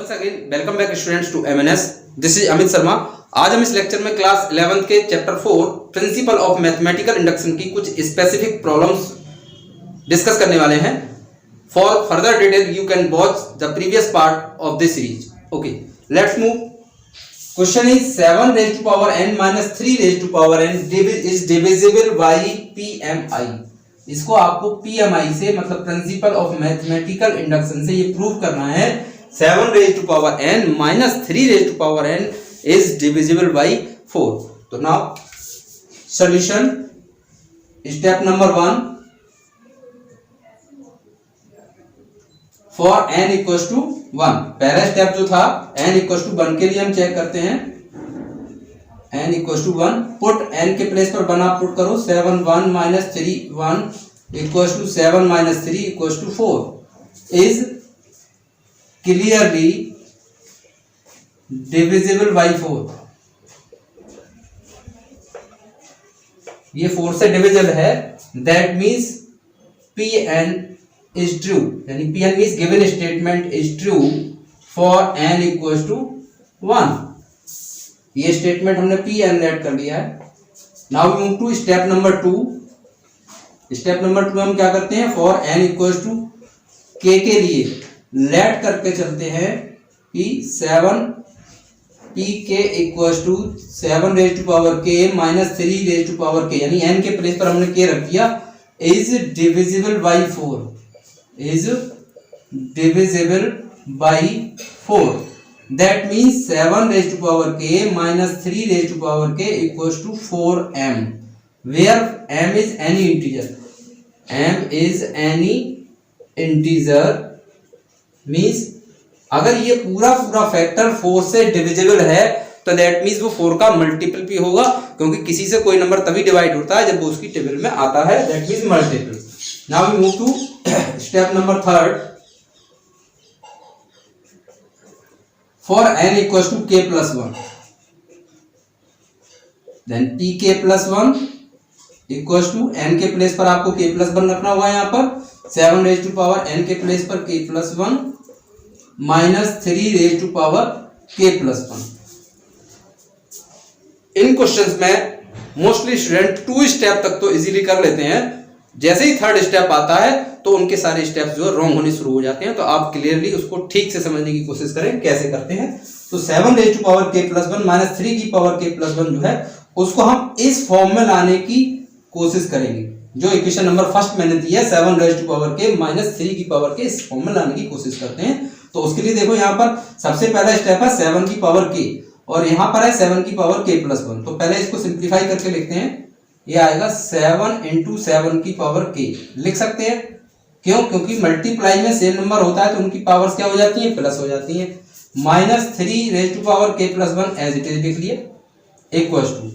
Once again welcome back students to MNS. This is Amit Sharma. आज हम इस लेक्चर में क्लास 11th के chapter 4 principle of mathematical induction की कुछ स्पेसिफिक प्रॉब्लम्स डिस्कस करने वाले हैं। For further detail you can watch the previous part of this series. Okay, let's move. Question is 7 raised to power n minus 3 raised to power n is divisible by PMI। इसको आपको PMI से मतलब principal of mathematical induction से ये prove करना है 7 raised to power n minus 3 raised to power n is divisible by 4। तो now solution, step number 1 for n equals to 1। पहला स्टेप जो था n इक्वल्स टू 1 के लिए हम चेक करते हैं। n equals to 1 put n के प्लेस पर 1 आप पुट करो। 7 1 minus 3 1 equals to 7 minus 3 equals to 4 is clearly divisible by 4। ये 4 से डिविजिबल है, that means Pn is true, यानी Pn means given statement is true for n equals to 1। ये statement हमने Pn लेट कर लिया है। Now we move to step number 2। Step number 2 हम क्या करते हैं, for n equals to k के लिए लेट करके चलते हैं कि 7 pk equals to 7 raised to power k minus 3 raised to power k, यानी n के प्लेस पर हमने k रख दिया, is divisible by 4, is divisible by 4। that means 7 raised to power k minus 3 raised to power k equals to 4m, where m is any integer। m is any integer means अगर ये पूरा factor 4 से divisible है तो that means वो 4 का multiple भी होगा, क्योंकि किसी से कोई नंबर तभी डिवाइड होता है जब वो उसकी टेबल में आता है, that means multiple. Now we move to step number 3 for n equals to k plus 1, then pk plus 1 equals to n के प्लेस पर आपको k प्लस 1 रखना होगा। यहाँ पर 7 raised to power n के प्लेस पर k plus 1 minus 3 raised to power k plus 1। In questions में मोस्टली स्टूडेंट 2 स्टेप तक तो इजीली कर लेते हैं, जैसे ही 3rd स्टेप आता है तो उनके सारे स्टेप्स जो रॉन्ग होने शुरू हो जाते हैं। तो आप क्लियरली उसको ठीक से समझने की कोशिश करें कैसे करते हैं। तो 7 raised to power k plus 1 minus 3 की पावर k प्लस 1 जो है उसको हम इस फॉर्म में लाने की कोशिश करेंगे। जो इक्वेशन नंबर फर्स्ट मैंने दी है 7 raised to power k minus 3 की पावर k, इस फॉर्म में लाने की कोशिश करते हैं। तो उसके लिए देखो यहाँ पर सबसे पहला स्टेप है 7 की पावर k और यहाँ पर है 7 की पावर k प्लस 1। तो पहले इसको सिंप्लीफाई करके लिखते हैं। ये आएगा 7 into 7 की पावर k लिख सकते हैं। क्यों? क्योंकि मल्टीप्लाई में सेम नंबर होता है तो उनकी पावर्स क्या हो जाती हैं, प्लस हो जाती हैं। Minus 3 raised to power k plus 1 as it is लिख लिए इक्वल्स टू।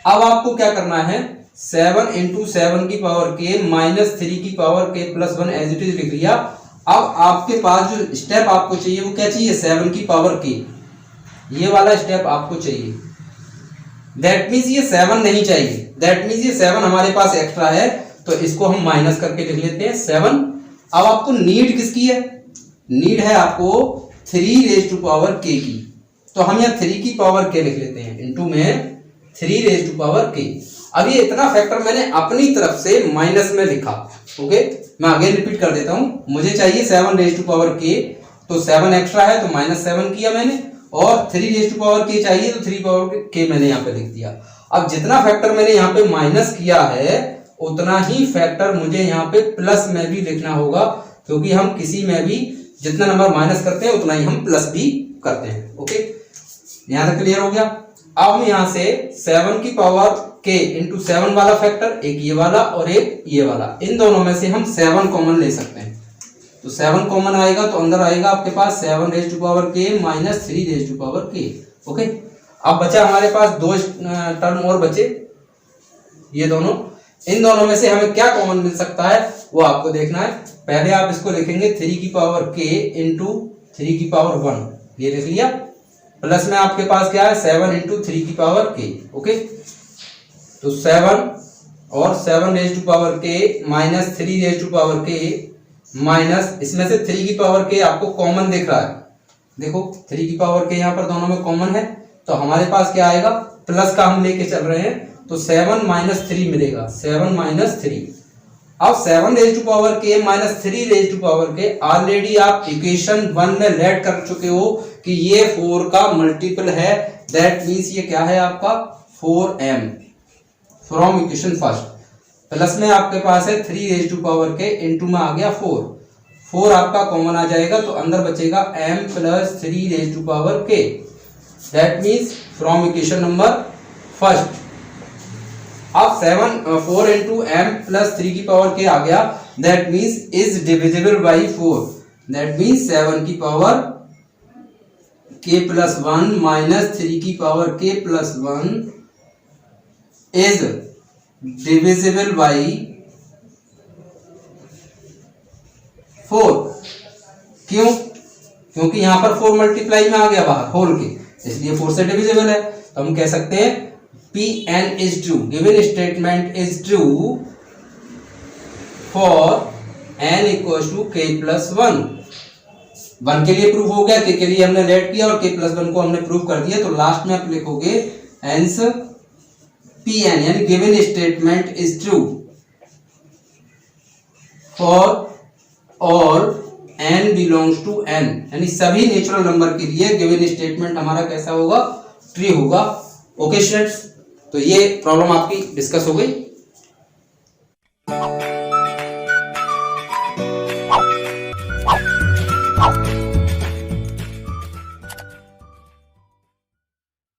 अब आपको क्या करना है, 7 into 7 की पावर k माइनस 3 की power k plus 1 as it is लिख लिया। अब आपके पास जो स्टेप आपको चाहिए वो क्या चाहिए, 7 की पावर k, ये वाला स्टेप आपको चाहिए। दैट मीन्स ये 7 नहीं चाहिए, दैट मीन्स ये 7 हमारे पास एक्स्ट्रा है तो इसको हम माइनस करके लिख लेते हैं 7। अब आपको नीड किसकी है, नीड है आपको 3 raised to power k की, तो हम यहाँ 3 की पावर k लिख लेते हैं इनटू में 3 raised to power k। अब ये इतना फैक्टर मैंने अपनी तरफ से माइनस में लिखा। ओके, मैं अगेन रिपीट कर देता हूं। मुझे चाहिए 7 raised to power k, तो 7 एक्स्ट्रा है तो माइनस 7 किया मैंने, और 3 raised to power k चाहिए तो 3 पावर k मैंने यहाँ पे लिख दिया। अब जितना फैक्टर मैंने यहाँ पे माइनस किया है उतना ही फैक्टर मुझे यहाँ पे प्लस में भी लिखना होगा, क्योंकि हम किसी में भी जितना नंबर माइनस करते हैं उतना ही हम प्लस भी करते हैं। ओके, यहाँ तक क्लियर हो गया। अब हम यहाँ से 7 की पावर k इंटू 7 वाला फैक्टर, एक ये वाला और एक ये वाला, इन दोनों में से हम 7 कॉमन ले सकते हैं। तो 7 कॉमन आएगा तो अंदर आएगा आपके पास 7 raised to power k minus 3 raised to power k। Okay, अब बचा हमारे पास 2 टर्म और बचे, ये दोनों। इन दोनों में से हमें क्या कॉमन मिल सकता है वो आपको देखना है। पहले आप इसको लिखेंगे 3 की पावर k इंटू 3 की पावर 1, ये लिख लिया। प्लस में आपके पास क्या है 7 इंटू 3 की पावर k। ओके, तो 7 और 7 raised to power k minus 3 raised to power k minus इसमें से 3 की पावर k आपको कॉमन दिख रहा है, देखो 3 की पावर के यहाँ पर दोनों में कॉमन है, तो हमारे पास क्या आएगा, प्लस का हम लेके चल रहे हैं, तो 7 माइनस 3 मिलेगा, 7 माइनस 3। अब 7 रेज टू पावर के माइनस 3 रेज टू पावर के ऑलरेडी आप इक्वेशन 1 में लेट कर चुके हो कि ये 4 का मल्टीपल है, दैट मीन्स ये क्या है आपका 4m from equation first. Plus में आपके पास है 3 रेज टू पावर के, इनटू में आ गया 4 आपका कॉमन आ जाएगा, तो अंदर बचेगा m plus 3 raise to power के, that means from equation number first. अब 4 इंटू m प्लस 3 की पावर के आ गया, that means is divisible by 4, that means 7 की पावर k प्लस 1 माइनस 3 की power k plus 1 is divisible by 4। क्यों? क्योंकि यहां पर 4 मल्टीप्लाई में आ गया बाहर होल के, इसलिए 4 से डिविजिबल है। तो हम कह सकते हैं Pn is true, given statement is true for n equals to k plus 1। 1 के लिए प्रूफ हो गया, k के लिए हमने लेट किया और k प्लस 1 को हमने प्रूफ कर दिया, तो लास्ट में आप लिखोगे hence Pn यानी given statement is true for all n belongs to n, यानी सभी नेचुरल नंबर के लिए गिवन स्टेटमेंट हमारा कैसा होगा, ट्रू होगा। ओके स्टूडेंट्स, तो ये प्रॉब्लम आपकी डिस्कस हो गई।